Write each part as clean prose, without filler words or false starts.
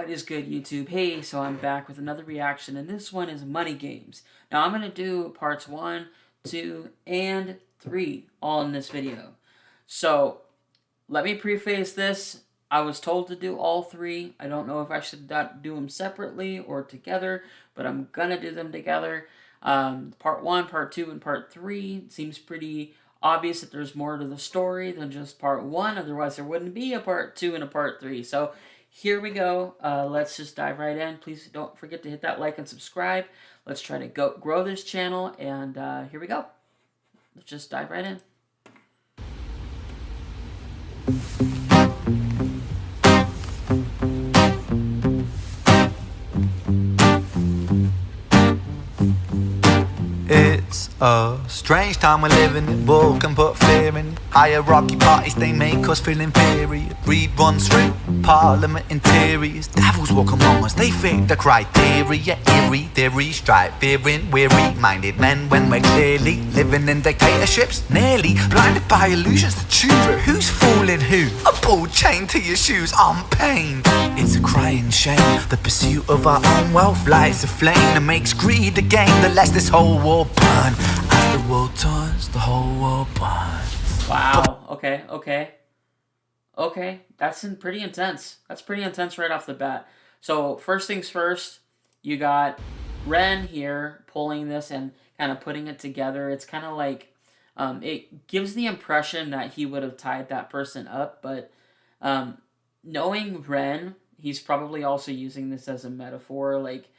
What is good, YouTube? Hey, so I'm back with another reaction, and this one is money games. Now, I'm going to do parts 1, 2, and 3 all in this video. So, let me preface this. I was told to do all 3. I don't know if I should do them separately or together, but I'm going to do them together. Part 1, Part 2, and Part 3. It seems pretty obvious that there's more to the story than just Part 1. Otherwise, there wouldn't be a Part 2 and a Part 3. So, here we go. Let's just dive right in. Please don't forget to hit that like and subscribe. Let's try to grow this channel, and here we go. Let's just dive right in. It's a strange time we're living in. Bull can put fear in. Hierarchy parties, they make us feel inferior. Greed runs through parliament interiors. Devils walk among us, they fit the criteria. Eerie theory, stripe fearing, weary-minded men when we're clearly living in dictatorships. Nearly blinded by illusions to choose who's fooling who. A ball chained to your shoes on pain. It's a crying shame. The pursuit of our own wealth lights a flame that makes greed a game that lets this whole world burn. As the world turns, the whole world burns. Wow. Okay. That's pretty intense. That's pretty intense right off the bat. So first things first, you got Ren here pulling this and kind of putting it together. It's kind of like it gives the impression that he would have tied that person up, but knowing Ren, he's probably also using this as a metaphor. Like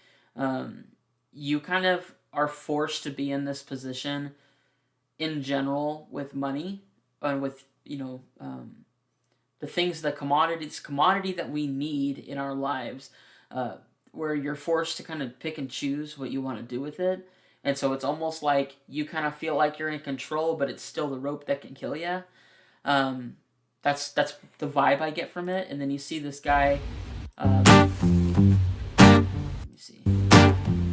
you kind of are forced to be in this position in general with money and with the things, the commodity that we need in our lives, where you're forced to kind of pick and choose what you want to do with it. And so it's almost like you kind of feel like you're in control, but it's still the rope that can kill you. That's the vibe I get from it. And then you see this guy. Let me see.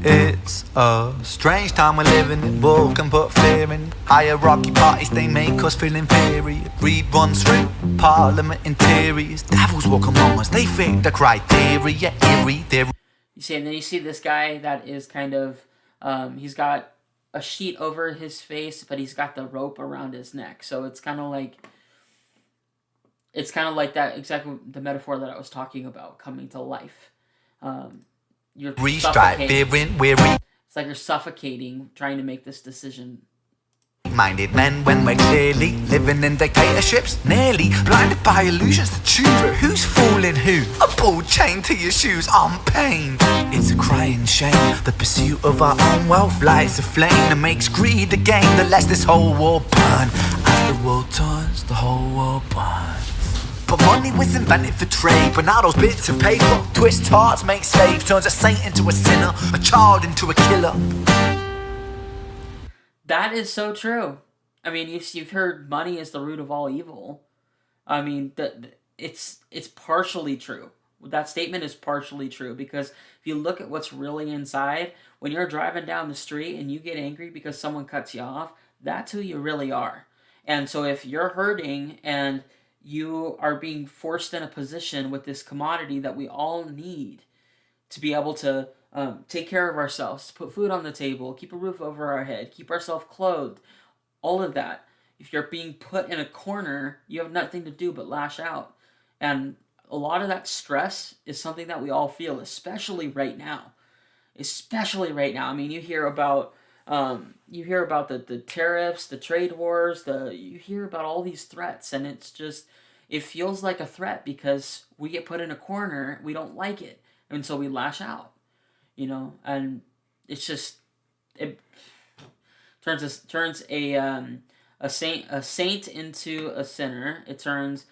It's a strange time we're living in. Bull can put fear in. Hierarchy parties, they make us feel inferior. Greed runs through parliament interiors. Devils walk among us, they fit the criteria. Eerie theory. You see, and then you see this guy that is kind of, he's got a sheet over his face, but he's got the rope around his neck. So it's kind of like that, exactly the metaphor that I was talking about, coming to life. You're suffocating. It's like you're suffocating, trying to make this decision. Minded men when we're clearly living in dictatorships. Nearly blinded by illusions to choose who's fooling who. A ball chained to your shoes on pain. It's a crying shame. The pursuit of our own wealth lights a flame that makes greed a game that lets this whole world burn. As the world turns, the whole world burns. But money was invented for trade, but now those bits of paper twist hearts, make slaves, turns a saint into a sinner, a child into a killer. That is so true. I mean, you've heard money is the root of all evil. I mean, it's partially true. That statement is partially true, because if you look at what's really inside, when you're driving down the street and you get angry because someone cuts you off, that's who you really are. And so if you're hurting and you are being forced in a position with this commodity that we all need to be able to take care of ourselves, put food on the table, keep a roof over our head, keep ourselves clothed, all of that. If you're being put in a corner, you have nothing to do but lash out. And a lot of that stress is something that we all feel, especially right now. I mean, you hear about the tariffs, the trade wars, you hear about all these threats, and it feels like a threat because we get put in a corner, we don't like it, and so we lash out, and it's just, it turns a saint into a sinner. It turns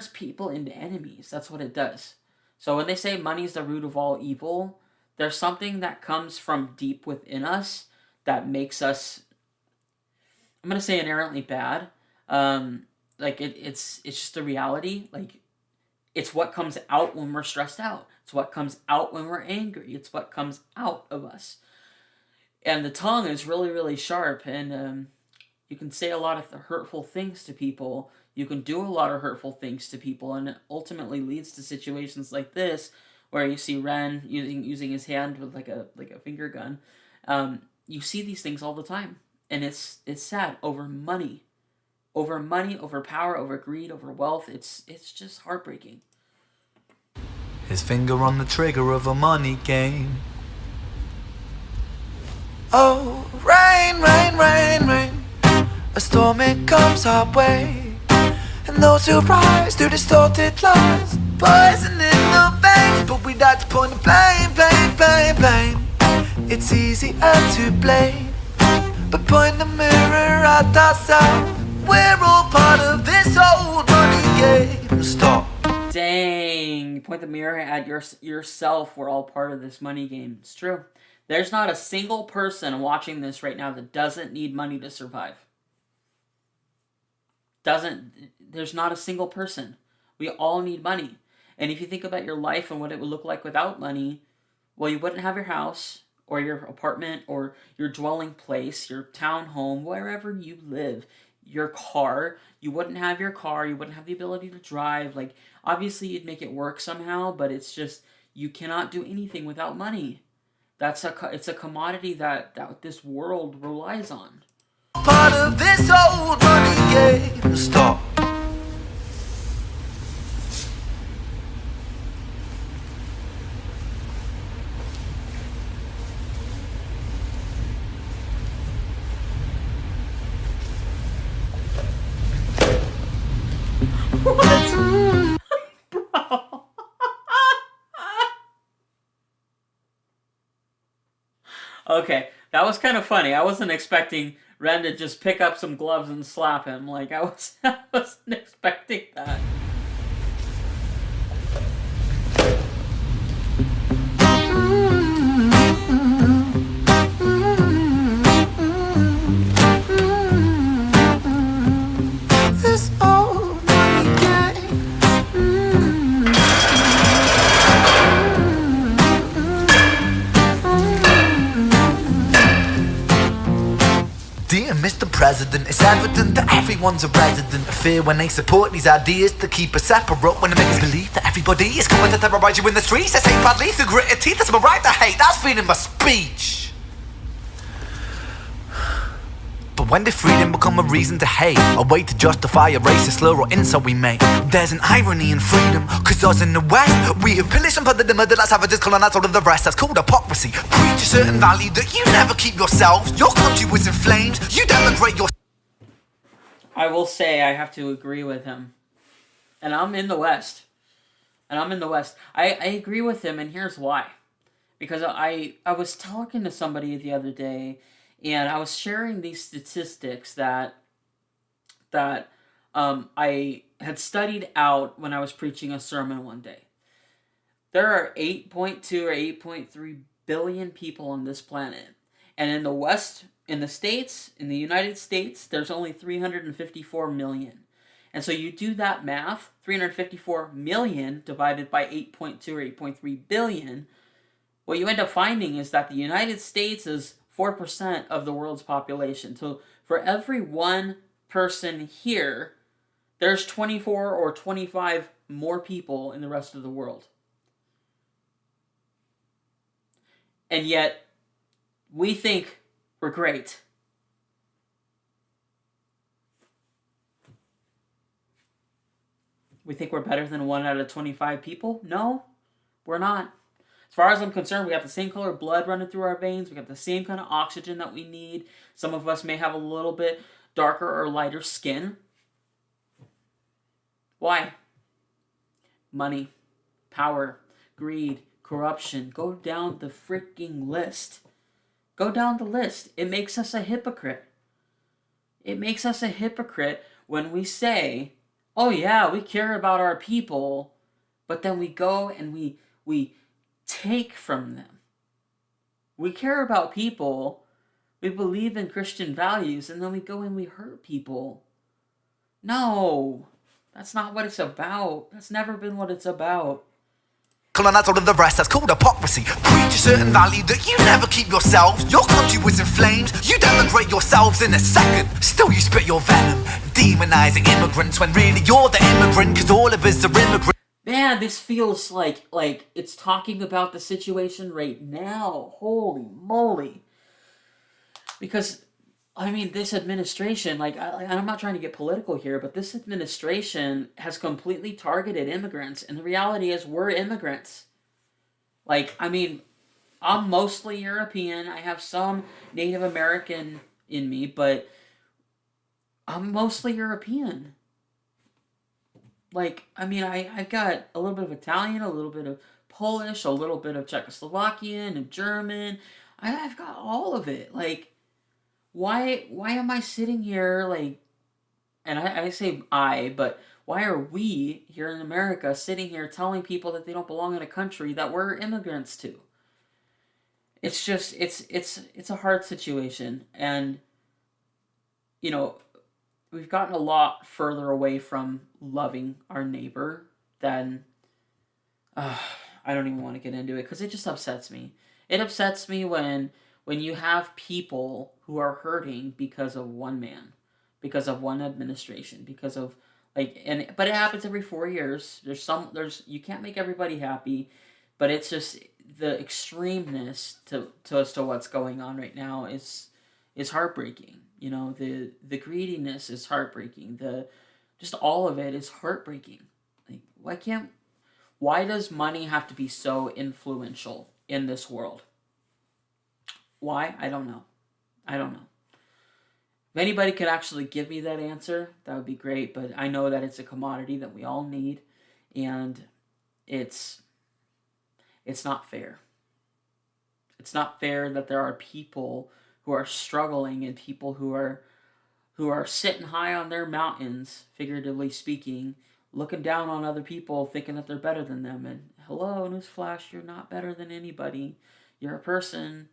people into enemies. That's what it does. So when they say money's the root of all evil, there's something that comes from deep within us that makes us, I'm going to say, inherently bad. Like it's just a reality. Like, it's what comes out when we're stressed out. It's what comes out when we're angry. It's what comes out of us. And the tongue is really, really sharp, and you can say a lot of hurtful things to people. You can do a lot of hurtful things to people, and it ultimately leads to situations like this, where you see Ren using his hand with like a finger gun. You see these things all the time, and it's sad over money, over power, over greed, over wealth. It's just heartbreaking. His finger on the trigger of a money game. Oh, rain, rain, rain, rain. A storm it comes our way, and those who rise to distorted lies, poison in the veins. But we like to point the blame, blame, blame, blame. It's easier to blame, but point the mirror at ourselves. We're all part of this old money game. Stop. Dang, point the mirror at yourself. We're all part of this money game. It's true. There's not a single person watching this right now that doesn't need money to survive. There's not a single person. We all need money. And if you think about your life and what it would look like without money, well, you wouldn't have your house or your apartment or your dwelling place, your town home, wherever you live, your car. You wouldn't have your car. You wouldn't have the ability to drive. Like, obviously, you'd make it work somehow, but it's just, you cannot do anything without money. It's a commodity that this world relies on. Part of this old money game. Stop. What? Bro. Okay, that was kind of funny. I wasn't expecting Ren to just pick up some gloves and slap him. Like, I wasn't expecting that. This old money game. Dear Mr. President, it's evident that everyone's a resident of fear when they support these ideas to keep us separate, when they make us believe that everybody is coming to terrorize you in the streets. They say badly through gritted teeth, that's my right to hate, that's freedom of speech. But when did freedom become a reason to hate? A way to justify a racist slur or insult we make? There's an irony in freedom, cause us in the West, we have pillaged and plundered the murder like savages, colonized all of the rest. That's called hypocrisy. Preach a certain value that you never keep yourselves. Your country was in flames, you denigrate your... I will say I have to agree with him. And I'm in the West. I agree with him, and here's why. Because I was talking to somebody the other day, and I was sharing these statistics that I had studied out when I was preaching a sermon one day. There are 8.2 or 8.3 billion people on this planet. And in the West, in the United States, there's only 354 million. And so you do that math, 354 million divided by 8.2 or 8.3 billion, what you end up finding is that the United States is 4% of the world's population. So for every one person here, there's 24 or 25 more people in the rest of the world. And yet, we think we're great. We think we're better than 1 out of 25 people? No, we're not. As far as I'm concerned, we have the same color blood running through our veins. We got the same kind of oxygen that we need. Some of us may have a little bit darker or lighter skin. Why? Money, power, greed, corruption. Go down the freaking list. Go down the list. It makes us a hypocrite. It makes us a hypocrite when we say, oh yeah, we care about our people, but then we go and we take from them. We care about people, we believe in Christian values, and then we go and we hurt people. No, that's not what it's about. That's never been what it's about. colonize all of the rest, that's called hypocrisy. Preach a certain value that you never keep yourselves. Your country was in flames, you denigrate yourselves in a second. Still you spit your venom, demonizing immigrants when really you're the immigrant, cause all of us are immigrants. Man, this feels like it's talking about the situation right now. Holy moly. Because, I mean, this administration, I'm not trying to get political here, but this administration has completely targeted immigrants, and the reality is we're immigrants. I mean, I'm mostly European. I have some Native American in me, but I'm mostly European. I mean, I've got a little bit of Italian, a little bit of Polish, a little bit of Czechoslovakian and German. I've got all of it. Why am I sitting here, and I say I, but why are we here in America sitting here telling people that they don't belong in a country that we're immigrants to? It's just, it's a hard situation, and, you know, we've gotten a lot further away from loving our neighbor than, I don't even want to get into it, because it just upsets me. It upsets me when you have people who are hurting because of one man, because of one administration, because of, but it happens every 4 years. You can't make everybody happy, but it's just the extremeness as to what's going on right now is heartbreaking. You know, the greediness is heartbreaking. Just all of it is heartbreaking. Why does money have to be so influential in this world? Why? I don't know. If anybody could actually give me that answer, that would be great, but I know that it's a commodity that we all need, and it's not fair. It's not fair that there are people who are struggling and people who are sitting high on their mountains, figuratively speaking, looking down on other people, thinking that they're better than them. And hello, newsflash, you're not better than anybody. You're a person.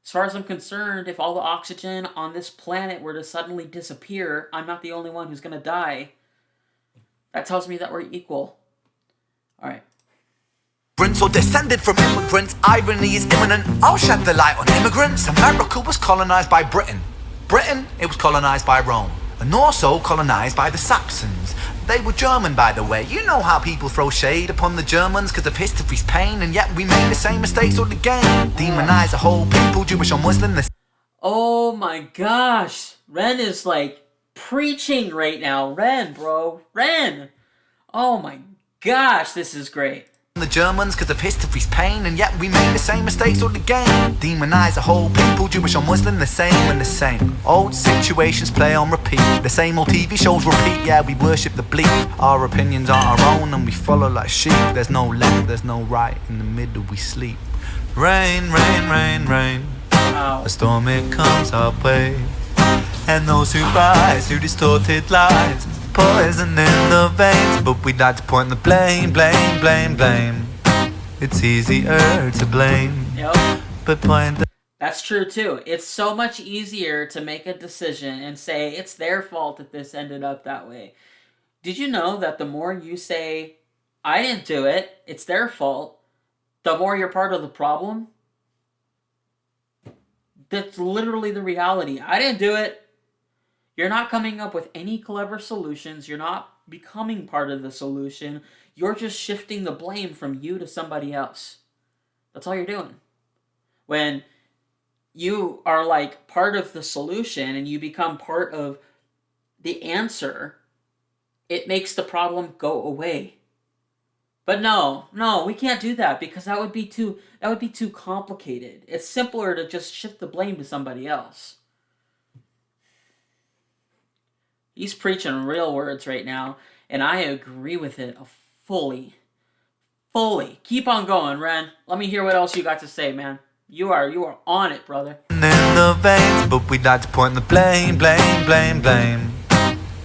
As far as I'm concerned, if all the oxygen on this planet were to suddenly disappear, I'm not the only one who's going to die. That tells me that we're equal. All right. Or descended from immigrants, irony is imminent. I'll shed the light on immigrants. America was colonized by Britain. Britain, it was colonized by Rome. And also colonized by the Saxons. They were German, by the way. You know how people throw shade upon the Germans because of history's pain, and yet we made the same mistakes all again. Demonize a whole people, Jewish or Muslim. Oh my gosh. Ren is preaching right now. Ren, bro. Ren. Oh my gosh, this is great. The Germans because of history's pain, and yet we made the same mistakes all again. Demonize a whole people, Jewish or Muslim, the same and the same. Old situations play on repeat. The same old TV shows repeat. Yeah, we worship the bleak. Our opinions aren't our own and we follow like sheep. There's no left, there's no right. In the middle we sleep. Rain, rain, rain, rain. Wow. A storm it comes our way. And those who rise through distorted lies, poison in the veins, but we like to point the blame, blame, blame, blame. It's easier to blame, Yep. but point the... That's true too. It's so much easier to make a decision and say it's their fault that this ended up that way. Did you know that the more you say, I didn't do it, it's their fault, the more you're part of the problem? That's literally the reality. I didn't do it. You're not coming up with any clever solutions. You're not becoming part of the solution. You're just shifting the blame from you to somebody else. That's all you're doing. When you are part of the solution and you become part of the answer, it makes the problem go away. But no, we can't do that because that would be too complicated. It's simpler to just shift the blame to somebody else. He's preaching real words right now, and I agree with it fully. Fully. Keep on going, Ren. Let me hear what else you got to say, man. You are on it, brother. In the veins, but we like to point the blame, blame, blame, blame.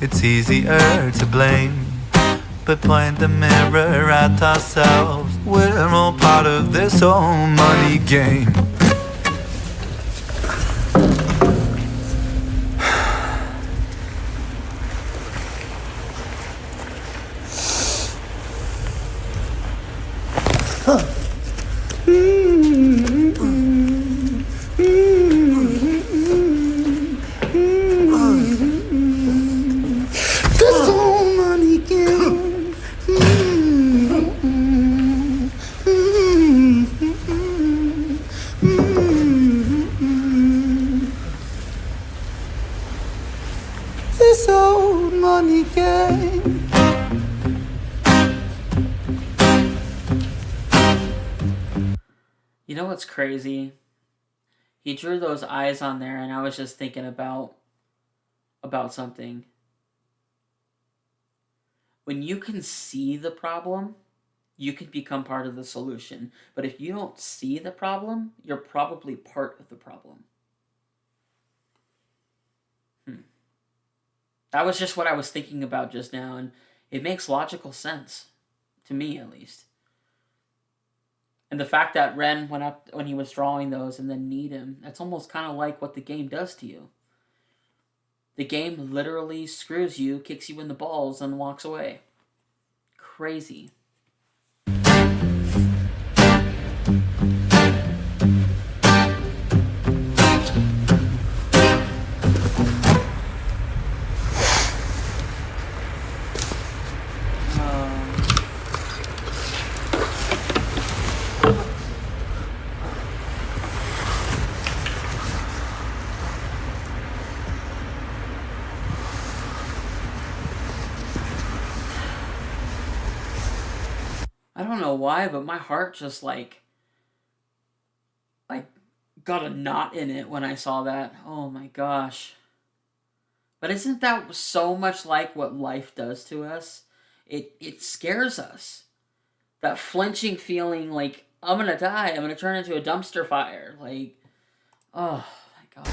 It's easier to blame, but point the mirror at ourselves. We're all part of this whole money game. This old money game. This old money game. You know what's crazy? He drew those eyes on there, and I was just thinking about something. When you can see the problem, you can become part of the solution. But if you don't see the problem, you're probably part of the problem. That was just what I was thinking about just now, and it makes logical sense. To me, at least. And the fact that Ren went up when he was drawing those and then need him, that's almost kind of like what the game does to you. The game literally screws you, kicks you in the balls, and walks away. Crazy. I don't know why, but my heart just like got a knot in it when I saw that. Oh my gosh. But isn't that so much like what life does to us? It scares us. That flinching feeling like I'm gonna die, I'm gonna turn into a dumpster fire. Like, oh my god.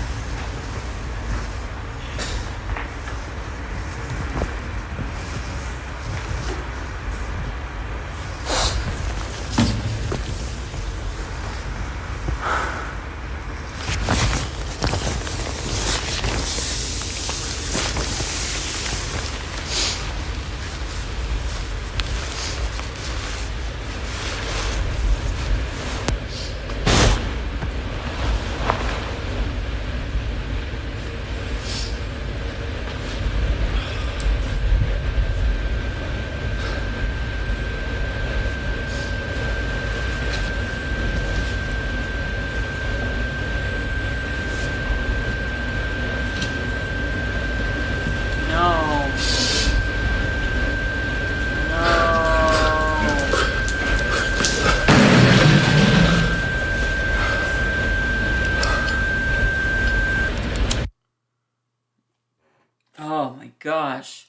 Oh my gosh.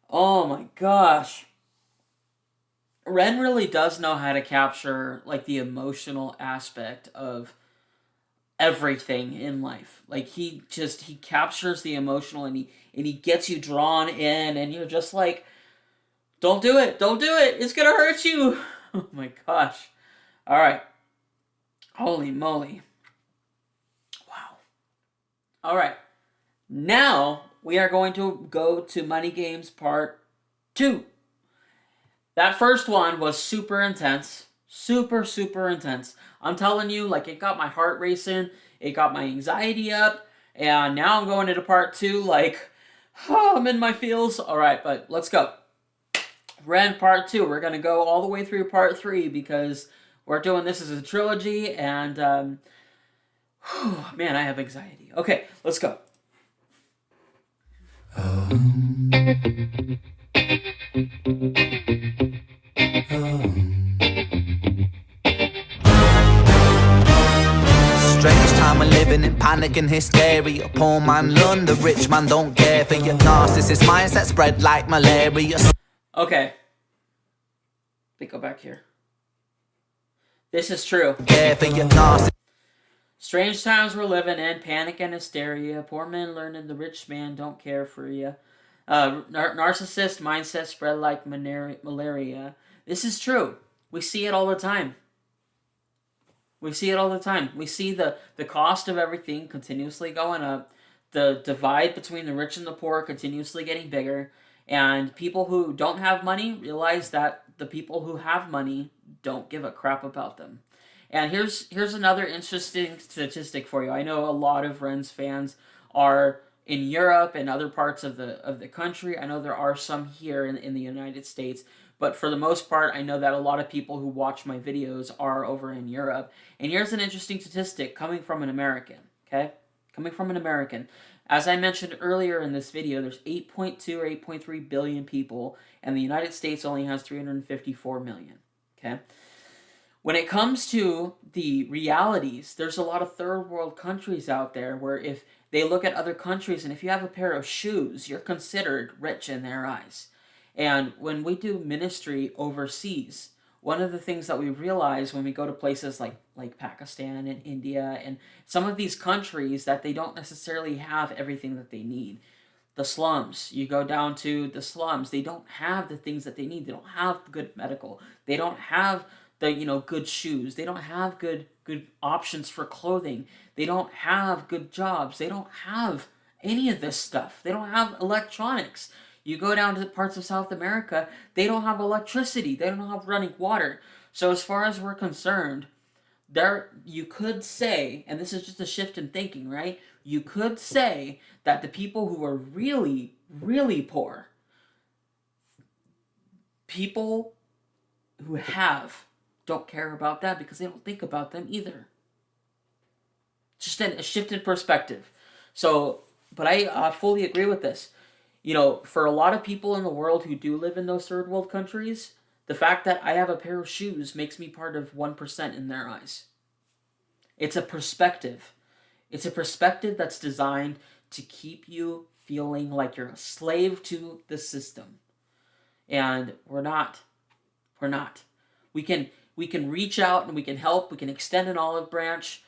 Oh my gosh. Ren really does know how to capture like the emotional aspect of everything in life. Like he captures the emotional, and he gets you drawn in, and you're just like, don't do it. Don't do it. It's going to hurt you. Oh my gosh. All right. Holy moly. Wow. All right. Now we are going to go to Money Games Part 2. That first one was super intense. Super, super intense. I'm telling you, like, it got my heart racing. It got my anxiety up. And now I'm going into Part 2, like, oh, I'm in my feels. All right, but let's go. Ren Part 2. We're going to go all the way through Part 3 because we're doing this as a trilogy. And, man, I have anxiety. Okay, let's go. Strange time we're living in, panic and hysteria. Poor man learn, the rich man don't care for your narcissist mindset spread like malaria. Okay. Let me go back here. This is true. Care for your narcissist. Strange times we're living in, panic and hysteria. Poor man learning, the rich man don't care for you. Narcissist mindset spread like malaria. This is true. We see it all the time. We see it all the time. We see the cost of everything continuously going up. The divide between the rich and the poor continuously getting bigger. And people who don't have money realize that the people who have money don't give a crap about them. And here's another interesting statistic for you. I know a lot of Ren's fans are in Europe and other parts of the country. I know there are some here in the United States, but for the most part, I know that a lot of people who watch my videos are over in Europe. And here's an interesting statistic coming from an American, okay? Coming from an American. As I mentioned earlier in this video, there's 8.2 or 8.3 billion people, and the United States only has 354 million, okay? When it comes to the realities, there's a lot of third world countries out there where if they look at other countries and if you have a pair of shoes, you're considered rich in their eyes. And when we do ministry overseas, one of the things that we realize when we go to places like Pakistan and India and some of these countries that they don't necessarily have everything that they need. The slums, you go down to the slums, they don't have the things that they need. They don't have good medical. They don't have the good shoes. They don't have good options for clothing. They don't have good jobs. They don't have any of this stuff. They don't have electronics. You go down to parts of South America, they don't have electricity. They don't have running water. So as far as we're concerned, you could say, and this is just a shift in thinking, right? You could say that the people who are really, really poor, people who don't care about that because they don't think about them either. Just a shift in perspective. So, but I fully agree with this. For a lot of people in the world who do live in those third world countries, the fact that I have a pair of shoes makes me part of 1% in their eyes. It's a perspective. It's a perspective that's designed to keep you feeling like you're a slave to the system. And we're not. We're not. We can reach out and we can help. We can extend an olive branch.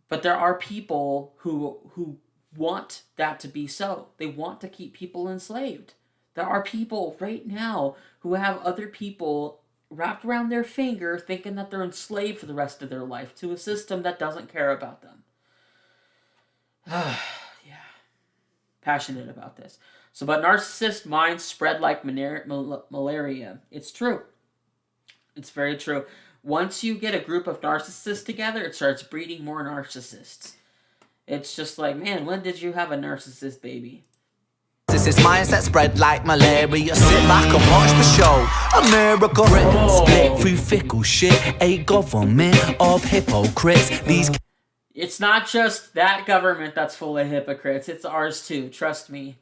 But there are people who want that to be so. They want to keep people enslaved. There are people right now who have other people wrapped around their finger thinking that they're enslaved for the rest of their life to a system that doesn't care about them. Yeah. Passionate about this. So, but narcissist minds spread like malaria. It's true. It's very true. Once you get a group of narcissists together, it starts breeding more narcissists. It's just like, man, when did you have a narcissist baby? This is mindset spread like malaria. Sit back and watch the show. America, Britain, split through fickle shit. A government of hypocrites. It's not just that government that's full of hypocrites. It's ours too. Trust me.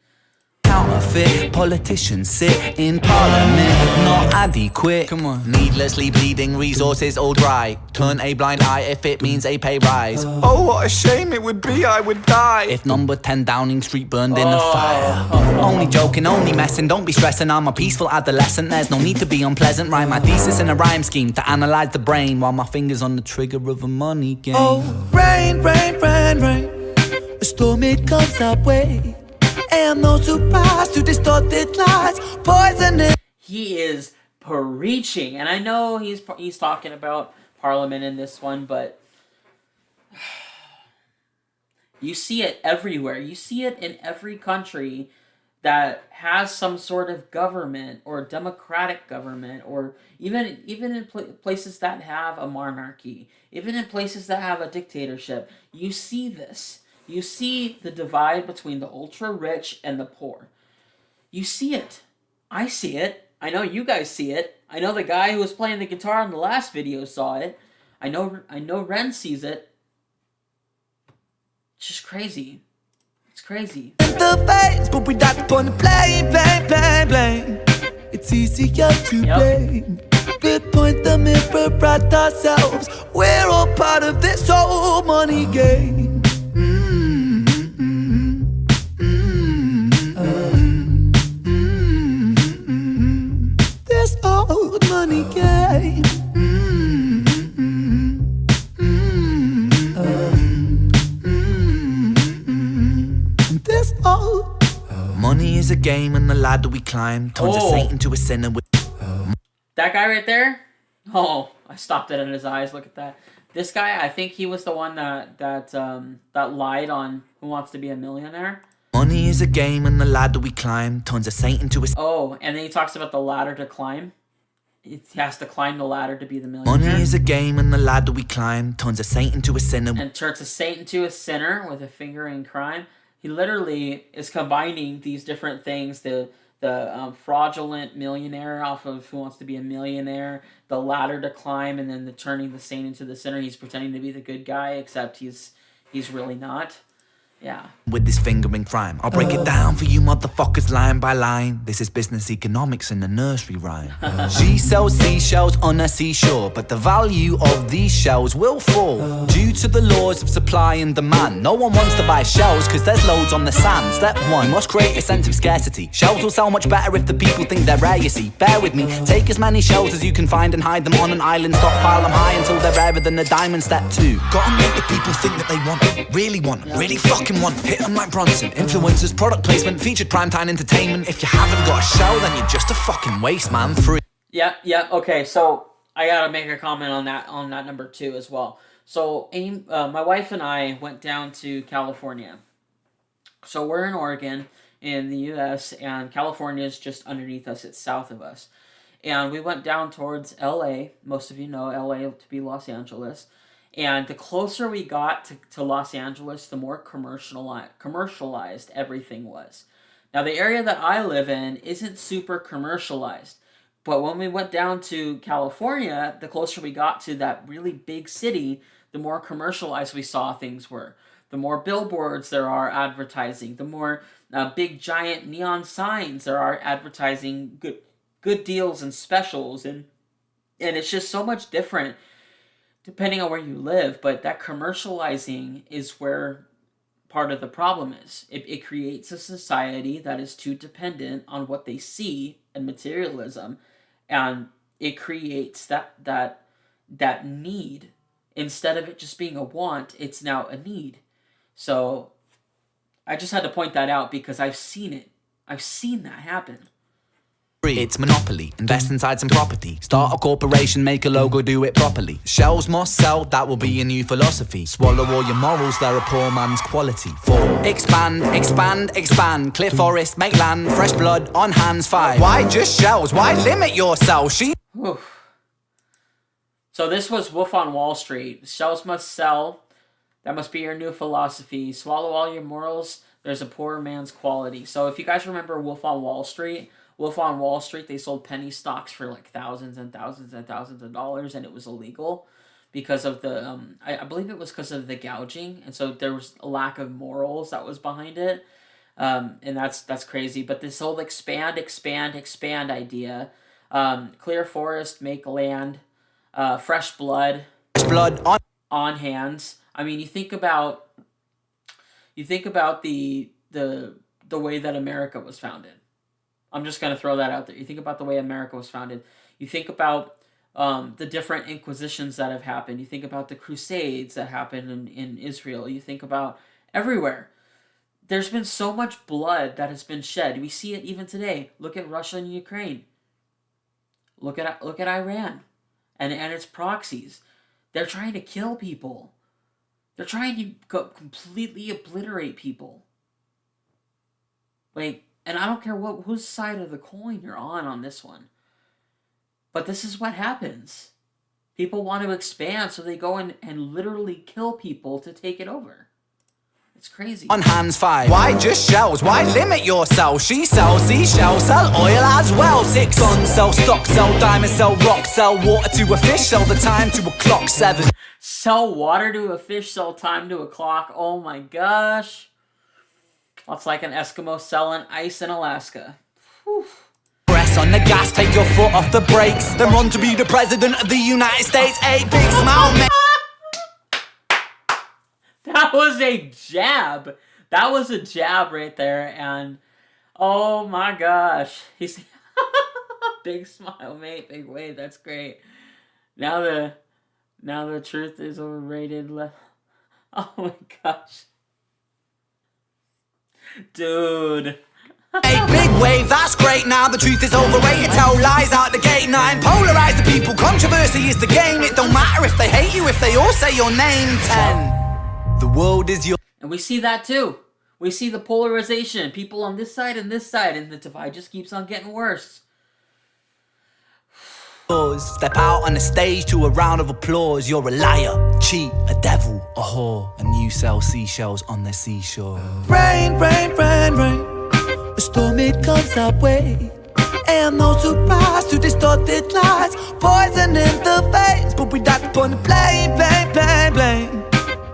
Counterfeit politicians sit in parliament, not adequate. Come on. Needlessly bleeding resources all dry. Turn a blind eye if it means a pay rise. Oh, what a shame it would be, I would die if number 10 Downing Street burned in a fire. Only joking, only messing, don't be stressing. I'm a peaceful adolescent, there's no need to be unpleasant. Write my thesis in a rhyme scheme to analyze the brain while my finger's on the trigger of a money game. Oh, rain, rain, rain, rain. A storm, it comes our way. And no surprise to distorted lies, poison. He is preaching, and I know he's talking about Parliament in this one, but you see it everywhere. You see it in every country that has some sort of government or democratic government, or even in places that have a monarchy, even in places that have a dictatorship. You see this. You see the divide between the ultra-rich and the poor. You see it. I see it. I know you guys see it. I know the guy who was playing the guitar in the last video saw it. I know Ren sees it. It's just crazy. It's crazy. The face, but we not gonna blame. It's easier to blame. We point the mirror at ourselves. We're all part of this whole money game. This old money game. This old money is a game, and the ladder we climb turns a Satan to a sinner. That guy right there? Oh, I stopped it in his eyes. Look at that. This guy, I think he was the one that lied on Who Wants to Be a Millionaire. Money is a game, and the ladder we climb turns a Satan to a... Oh, and then he talks about the ladder to climb. he has to climb the ladder to be the Money millionaire. is a game and the ladder we climb turns a saint into a sinner. And turns a saint into a sinner with a finger in crime. He literally is combining these different things: the fraudulent millionaire off of Who Wants to Be a Millionaire, the ladder to climb, and then the turning the saint into the sinner. He's pretending to be the good guy, except he's really not. Yeah. With this fingering crime, I'll break it down for you motherfuckers line by line. This is business economics in a nursery rhyme. She sells seashells on a seashore, but the value of these shells will fall due to the laws of supply and demand. No one wants to buy shells cause there's loads on the sand. Step one, you must create a sense of scarcity. Shells will sell much better if the people think they're rare, you see. Bear with me, take as many shells as you can find and hide them on an island. Stockpile them high until they're rarer than a diamond. Step two, gotta make the people think that they want them, really want them, really fucking want them. Hit them like Bronson. Influencers, product placement, featured primetime entertainment. If you haven't got a shell, then you're just a fucking waste, man. Free. Yeah. Okay, so I gotta make a comment on that number 2 as well. So my wife and I went down to California. So we're in Oregon in the U.S. and California is just underneath us. It's south of us. And we went down towards L.A. Most of you know L.A. to be Los Angeles. And the closer we got to Los Angeles, the more commercialized everything was. Now, the area that I live in isn't super commercialized. But when we went down to California, the closer we got to that really big city, the more commercialized we saw things were. The more billboards there are advertising, the more big giant neon signs there are advertising good deals and specials. And it's just so much different depending on where you live, but that commercializing is where part of the problem is. It creates a society that is too dependent on what they see and materialism, and it creates that need. Instead of it just being a want, it's now a need. So I just had to point that out because I've seen it. I've seen that happen. It's monopoly. Invest inside some property. Start a corporation, make a logo, do it properly. Shells must sell, that will be a new philosophy. Swallow all your morals, they're a poor man's quality. 4. Expand, expand, expand. Clear forest, make land, fresh blood on hands. 5. Why just shells? Why limit yourself? So this was Wolf on Wall Street. Shells must sell. That must be your new philosophy. Swallow all your morals, there's a poor man's quality. So if you guys remember Wolf on Wall Street, they sold penny stocks for like thousands and thousands and thousands of dollars, and it was illegal because of the, I believe it was because of the gouging, and so there was a lack of morals that was behind it, and that's crazy. But this whole expand idea, clear forest, make land, fresh blood on hands. I mean, you think about the way that America was founded. I'm just going to throw that out there. You think about the way America was founded. You think about the different inquisitions that have happened. You think about the crusades that happened in Israel. You think about everywhere. There's been so much blood that has been shed. We see it even today. Look at Russia and Ukraine. Look at Iran and its proxies. They're trying to kill people. They're trying to completely obliterate people. And I don't care whose side of the coin you're on this one. But this is what happens. People want to expand, so they go in and literally kill people to take it over. It's crazy. On hands. 5. Why just shells? Why limit yourself? She sells seashells, sell oil as well. 6. Guns, sell stock, sell diamonds, sell rock, sell water to a fish, sell the time to a clock. 7. Sell water to a fish, sell time to a clock. Oh my gosh. That's like an Eskimo selling ice in Alaska. Whew. Press on the gas, take your foot off the brakes, then run to be the president of the United States. 8. Big smile, man. That was a jab. That was a jab right there, and oh my gosh. He's big smile, mate, big wave. That's great. Now the truth is overrated. Oh my gosh. Dude. Hey, big wave, that's great. Now the truth is overrated. Tell lies out the gate. 9. Polarize the people. Controversy is the game. It don't matter if they hate you, if they all say your name. 10. The world is your... And we see that too. We see the polarization. People on this side, and the divide just keeps on getting worse. Step out on the stage to a round of applause. You're a liar, cheat, a devil, a whore, and you sell seashells on the seashore. Rain, rain, rain, rain, a storm it comes our way. And no surprise to distorted lies, poison in the veins, but we die upon the blame, blame, blame, blame.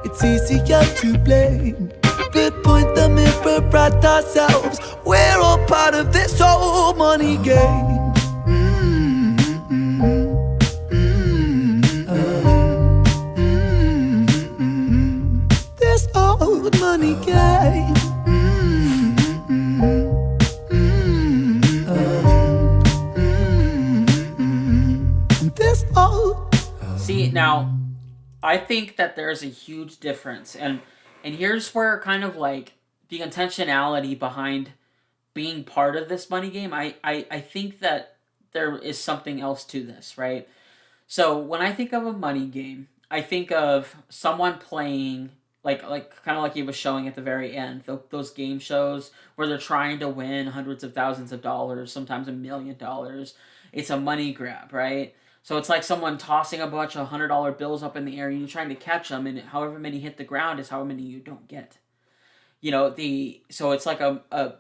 It's easier to blame, but point the mirror at ourselves. We're all part of this whole money game. This old money game. See, now, I think that there's a huge difference, and here's where kind of like the intentionality behind being part of this money game, I think that there is something else to this, right? So when I think of a money game, I think of someone playing like kind of like you was showing at the very end, those game shows where they're trying to win hundreds of thousands of dollars, sometimes $1 million. It's a money grab, right? So it's like someone tossing a bunch of $100 bills up in the air and you're trying to catch them, and however many hit the ground is how many you don't get. You know, so it's like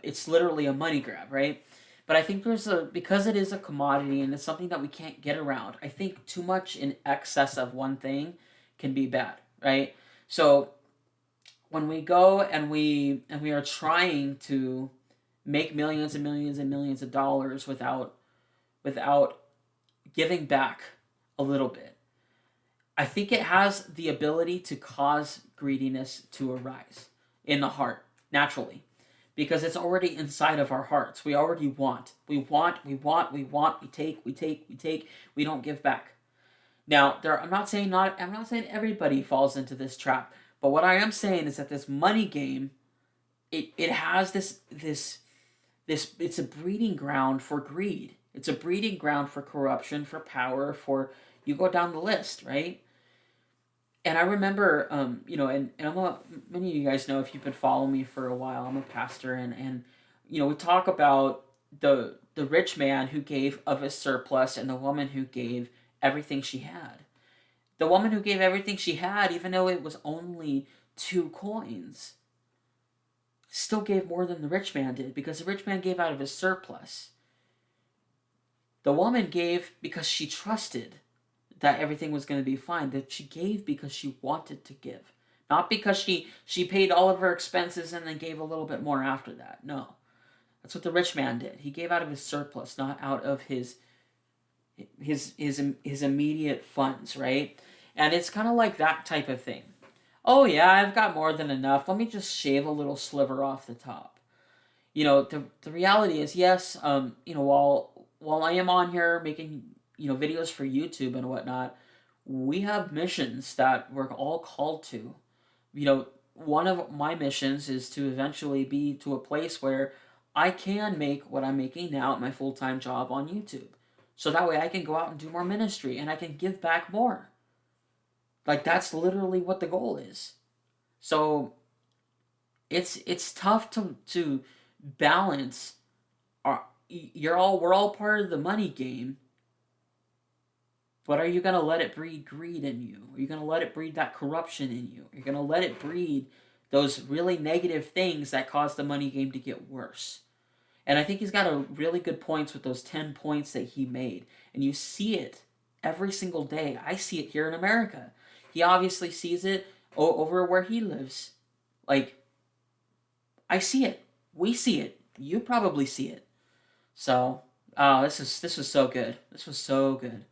it's literally a money grab, right? But I think because it is a commodity and it's something that we can't get around, I think too much in excess of one thing can be bad, right? So when we go and we are trying to make millions and millions and millions of dollars without giving back a little bit, I think it has the ability to cause greediness to arise in the heart naturally, because it's already inside of our hearts. We already want. We take, we don't give back. Now, I'm not saying everybody falls into this trap, but what I am saying is that this money game, it has this it's a breeding ground for greed. It's a breeding ground for corruption, for power, for, you go down the list, right? And I remember, and many of you guys know, if you've been following me for a while, I'm a pastor, and we talk about the rich man who gave of his surplus and the woman who gave everything she had. The woman who gave everything she had, even though it was only 2 coins, still gave more than the rich man did, because the rich man gave out of his surplus. The woman gave because she trusted that everything was going to be fine, that she gave because she wanted to give. Not because she paid all of her expenses and then gave a little bit more after that. No. That's what the rich man did. He gave out of his surplus, not out of his immediate funds, right? And it's kind of like that type of thing. Oh yeah, I've got more than enough. Let me just shave a little sliver off the top. The reality is, yes, while I am on here making videos for YouTube and whatnot, we have missions that we're all called to. One of my missions is to eventually be to a place where I can make what I'm making now at my full-time job on YouTube. So that way I can go out and do more ministry and I can give back more. Like, that's literally what the goal is. So it's tough to balance. We're all part of the money game, but are you going to let it breed greed in you? Are you going to let it breed that corruption in you? Are you going to let it breed those really negative things that cause the money game to get worse? And I think he's got a really good points with those 10 points that he made. And you see it every single day. I see it here in America. He obviously sees it over where he lives. Like, I see it. We see it. You probably see it. So, this was so good. This was so good.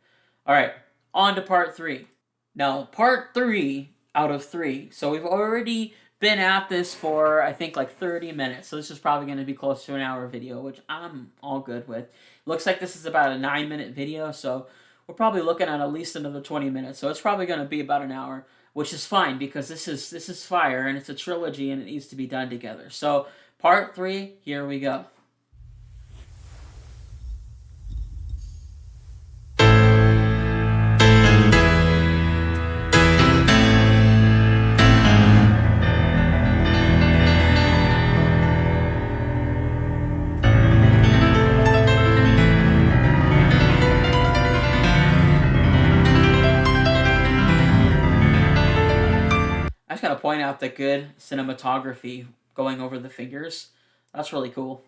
All right, on to part 3. Now, part 3 out of 3. So we've already been at this for, I think, like 30 minutes. So this is probably going to be close to an hour video, which I'm all good with. Looks like this is about a 9-minute video, so we're probably looking at least another 20 minutes. So it's probably going to be about an hour, which is fine, because this is fire, and it's a trilogy, and it needs to be done together. So part 3, here we go. point out the good cinematography going over the fingers. That's really cool.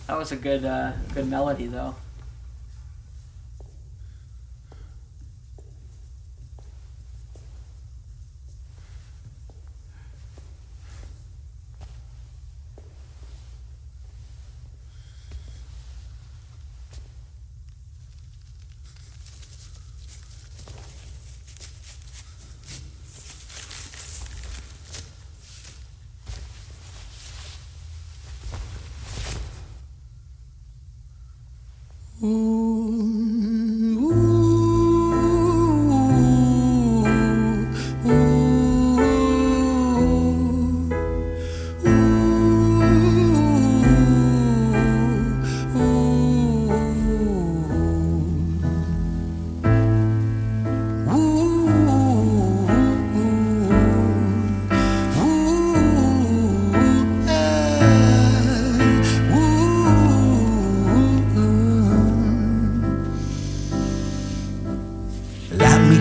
That was a good melody, though.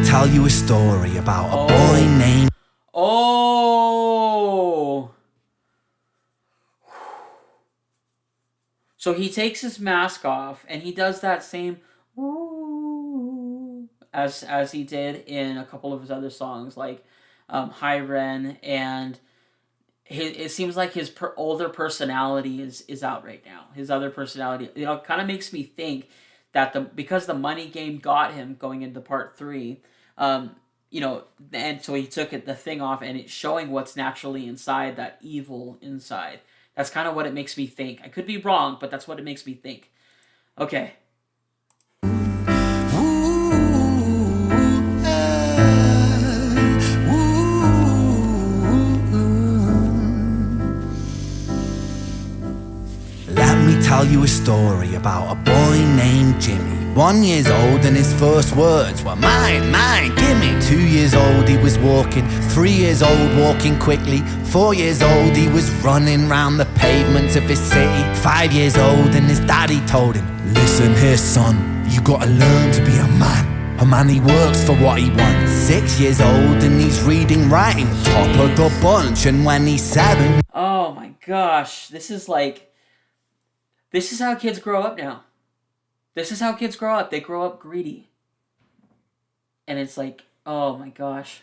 Tell you a story about a boy named... Oh! So he takes his mask off, and he does that same as he did in a couple of his other songs, like High Ren, and it seems like his older personality is out right now. His other personality, kind of makes me think that because the money game got him going into part 3, and so he took the thing off, and it's showing what's naturally inside, that evil inside. That's kind of what it makes me think. I could be wrong, but that's what it makes me think. Okay. Tell you a story about a boy named Jimmy. 1 year old and his first words were mine, mine, gimme. 2 years old he was walking, 3 years old walking quickly. 4 years old he was running round the pavements of his city. 5 years old and his daddy told him, listen here son, you gotta learn to be a man. A man, he works for what he wants. 6 years old and he's reading, writing, top of the bunch. And when he's 7... Oh my gosh, this is how kids grow up now. This is how kids grow up. They grow up greedy. And it's like, oh my gosh.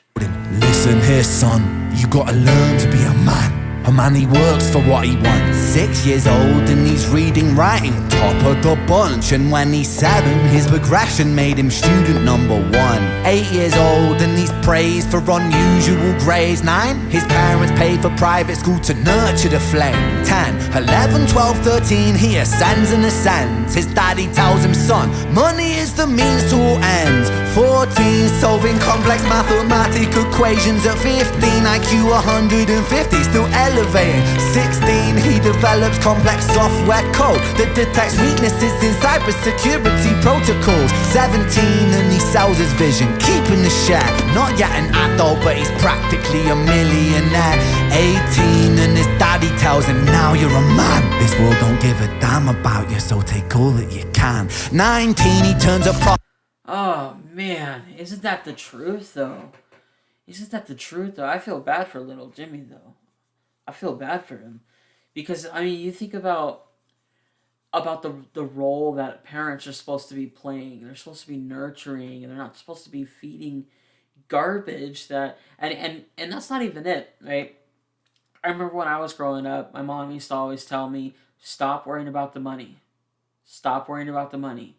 Listen here, son. You gotta learn to be a man. A man, he works for what he wants. 6 years old and he's reading, writing, top of the bunch. And when he's 7, his progression made him student number 1. 8 years old and he's praised for unusual grades. 9, his parents pay for private school to nurture the flame. 10, 11, 12, 13, he ascends and ascends. His daddy tells him, son, money is the means to all ends. 14, solving complex mathematical equations. At 15, IQ 150, still elevating. 16, he develops complex software code that detects weaknesses in cybersecurity protocols. 17, and he sells his vision, keeping the share. Not yet an adult, but he's practically a millionaire. 18, and his daddy tells him, now you're a man. This world don't give a damn about you, so take all that you can. 19, he turns a Oh man, isn't that the truth though? Isn't that the truth though? I feel bad for little Jimmy though. I feel bad for him, because I mean, you think about the role that parents are supposed to be playing. They're supposed to be nurturing, and they're not supposed to be feeding garbage that and that's not even it, right? I remember when I was growing up, my mom used to always tell me, Stop worrying about the money. Stop worrying about the money.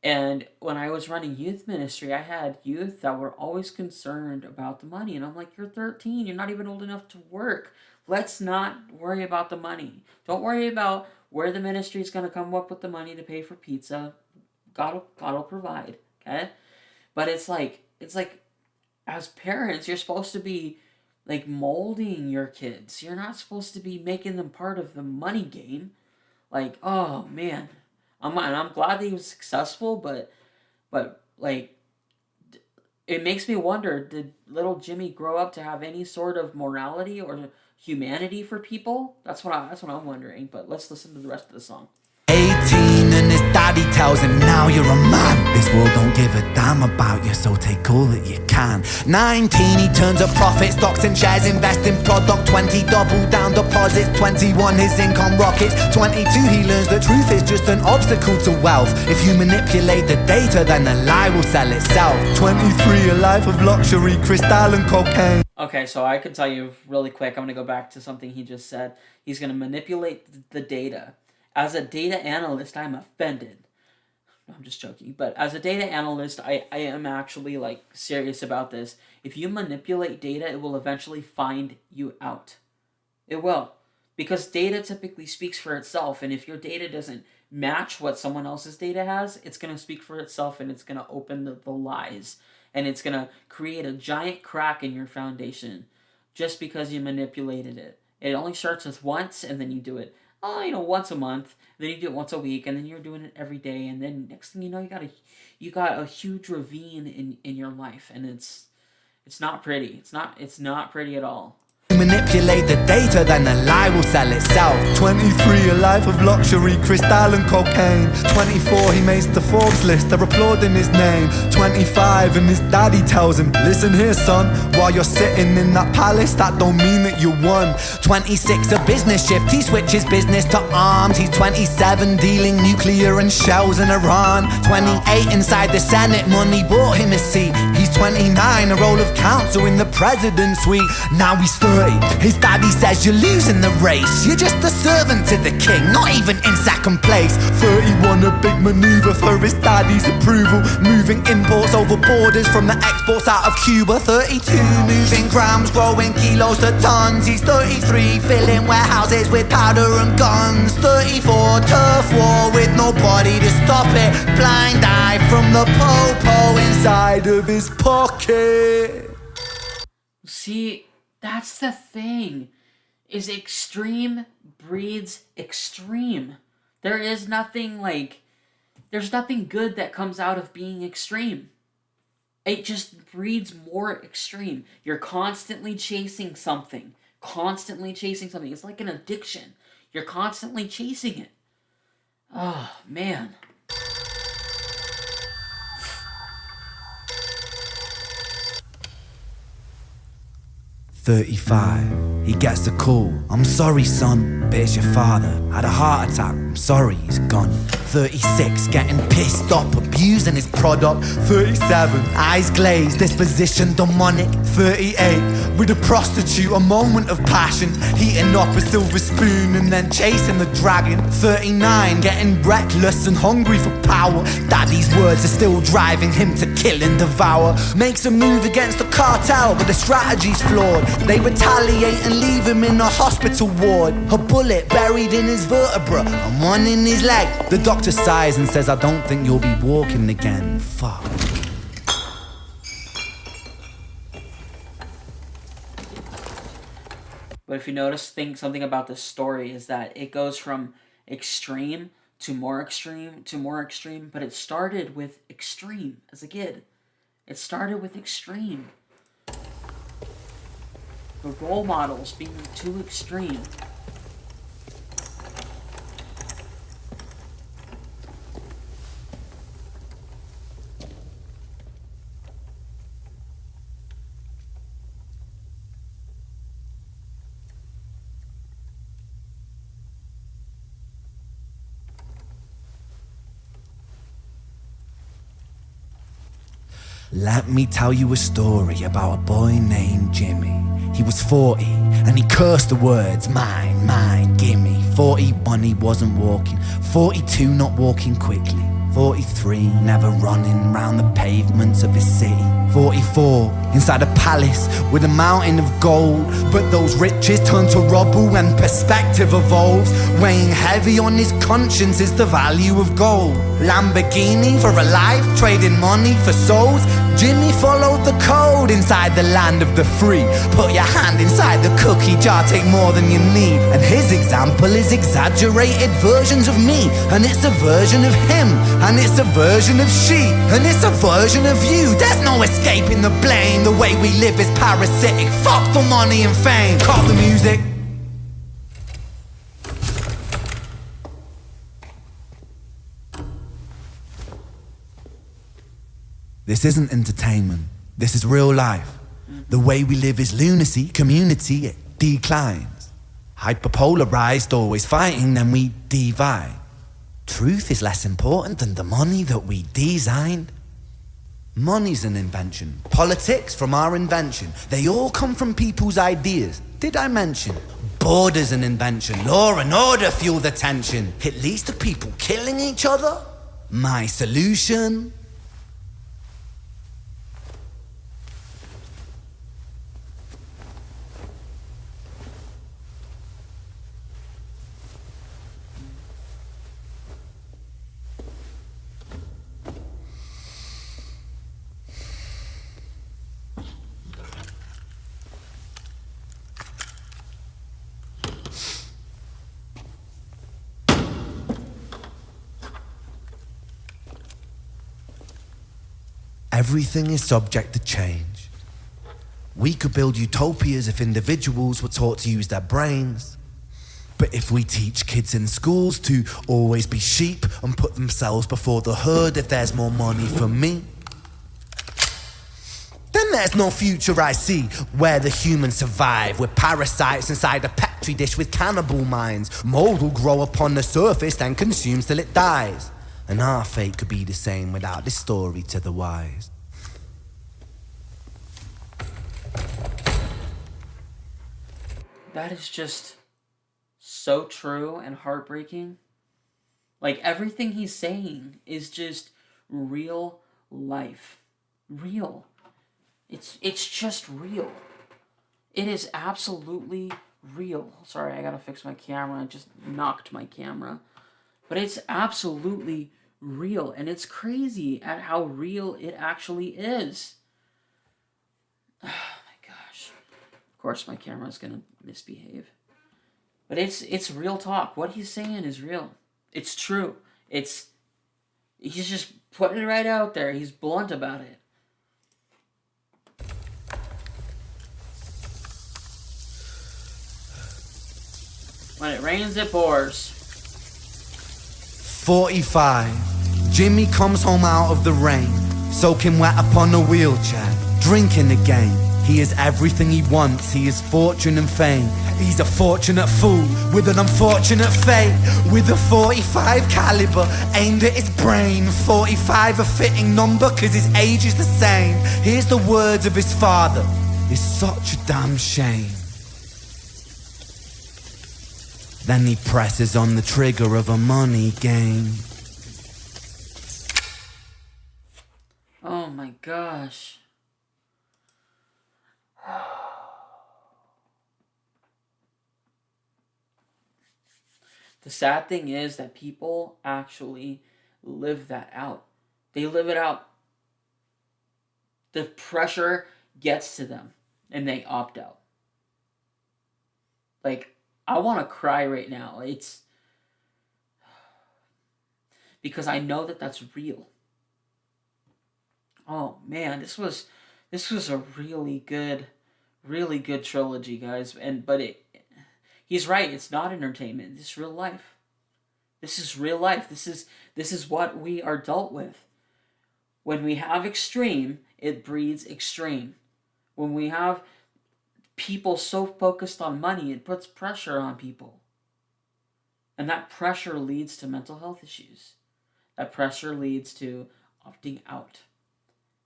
And when I was running youth ministry, I had youth that were always concerned about the money. And I'm like, you're 13. You're not even old enough to work. Let's not worry about the money. Don't worry about where the ministry is going to come up with the money to pay for pizza. God will provide. Okay? But it's like, as parents, you're supposed to be like molding your kids. You're not supposed to be making them part of the money game. Like, oh man. I'm glad that he was successful, but like, it makes me wonder, did little Jimmy grow up to have any sort of morality or humanity for people? That's what I'm wondering. But let's listen to the rest of the song. 18 and his daddy tells him, now you're a man. This world don't give a damn about you, so take all that you can. 19, he turns a profit, stocks and shares, invest in product. 20, double down deposits. 21, his income rockets. 22, he learns that truth is just an obstacle to wealth. If you manipulate the data, then the lie will sell itself. 23, a life of luxury, crystal and cocaine. Okay, so I can tell you really quick, I'm going to go back to something he just said. He's going to manipulate the data. As a data analyst, I'm offended. I'm just joking. But as a data analyst, I am actually like serious about this. If you manipulate data, it will eventually find you out. It will. Because data typically speaks for itself. And if your data doesn't match what someone else's data has, it's going to speak for itself and it's going to open the lies. And it's going to create a giant crack in your foundation just because you manipulated it. It only starts with once and then you do it once a month, then you do it once a week, and then you're doing it every day, and then next thing you know, you got a huge ravine in your life, and it's not pretty. It's not pretty at all. Manipulate the data, then the lie will sell itself. 23, a life of luxury, crystal and cocaine. 24, he makes the Forbes list, they're applauding his name. 25, and his daddy tells him, listen here son, while you're sitting in that palace, that don't mean that you won. 26, a business shift, he switches business to arms. He's 27, dealing nuclear and shells in Iran. 28, inside the Senate, money bought him a seat. He's 29, a role of counsel in the president's suite. Now he's 30, his daddy says you're losing the race. You're just a servant to the king, not even in second place. 31, a big maneuver for his daddy's approval, moving imports over borders from the exports out of Cuba. 32, moving grams, growing kilos to tons. He's 33, filling warehouses with powder and guns. 34, turf war with nobody to stop it. Blind eye from the po-po inside of his pocket. See, that's the thing, is extreme breeds extreme. There's nothing good that comes out of being extreme. It just breeds more extreme. You're constantly chasing something. It's like an addiction. You're constantly chasing it. Oh, man. 35, he gets a call. I'm sorry son, but it's your father. Had a heart attack, I'm sorry, he's gone. 36, getting pissed off, abusing his product. 37, eyes glazed, disposition demonic. 38, with a prostitute, a moment of passion, heating up a silver spoon and then chasing the dragon. 39, getting reckless and hungry for power. Daddy's words are still driving him to kill and devour. Makes a move against the cartel, but the strategy's flawed. They retaliate and leave him in a hospital ward. A bullet buried in his vertebra and one in his leg. The doctor sighs and says, I don't think you'll be walking again. Fuck. But if you notice something about this story is that it goes from extreme to more extreme to more extreme, but it started with extreme as a kid. It started with extreme. The role models being too extreme. Let me tell you a story about a boy named Jimmy. He was 40 and he cursed the words, mine, mine, gimme. 41 he wasn't walking, 42 not walking quickly, 43 never running round the pavements of his city, 44 inside a palace with a mountain of gold, but those riches turn to rubble when perspective evolves. Weighing heavy on his conscience is the value of gold. Lamborghini for a life, trading money for souls. Jimmy followed the code inside the land of the free. Put your hand inside the cookie jar, take more than you need. And his example is exaggerated versions of me, and it's a version of him, and it's a version of she, and it's a version of you. There's no escaping the blame. The way we live is parasitic. Fuck for money and fame. Cut the music. This isn't entertainment. This is real life. The way we live is lunacy. Community, it declines. Hyperpolarized, always fighting, then we divide. Truth is less important than the money that we designed. Money's an invention. Politics from our invention. They all come from people's ideas. Did I mention? Border's an invention. Law and order fuel the tension. It leads to people killing each other. My solution? Everything is subject to change. We could build utopias if individuals were taught to use their brains. But if we teach kids in schools to always be sheep and put themselves before the herd if there's more money for me, then there's no future I see where the humans survive. We're parasites inside a petri dish with cannibal minds. Mold will grow upon the surface then consumes till it dies. And our fate could be the same without this story to the wise. That is just so true and heartbreaking. Like, everything he's saying is just real life. Real. It's just real. It is absolutely real. Sorry, I gotta fix my camera. I just knocked my camera. But it's absolutely real, and it's crazy at how real it actually is. Oh my gosh. Of course my camera's gonna misbehave. But it's real talk. What he's saying is real. It's true. He's just putting it right out there. He's blunt about it. When it rains, it pours. 45. Jimmy comes home out of the rain, soaking wet upon a wheelchair, drinking again. He is everything he wants, he is fortune and fame. He's a fortunate fool with an unfortunate fate, with a 45 caliber aimed at his brain. 45 a fitting number cause his age is the same. Here's the words of his father, it's such a damn shame. Then he presses on the trigger of a money game. Oh my gosh. The sad thing is that people actually live that out. They live it out. The pressure gets to them and they opt out. Like, I want to cry right now. It's because I know that that's real. Oh man, this was a really good trilogy, guys. He's right. It's not entertainment. This is real life. This is real life. This is what we are dealt with. When we have extreme, it breeds extreme. When we have people so focused on money, it puts pressure on people. And that pressure leads to mental health issues. That pressure leads to opting out.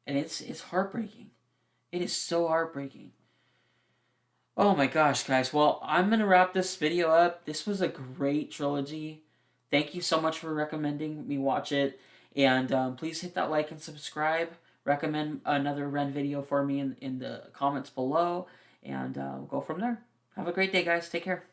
And it's heartbreaking. It is so heartbreaking. Oh my gosh, guys. Well, I'm going to wrap this video up. This was a great trilogy. Thank you so much for recommending me watch it. And please hit that like and subscribe. Recommend another Ren video for me in the comments below. And go from there. Have a great day, guys. Take care.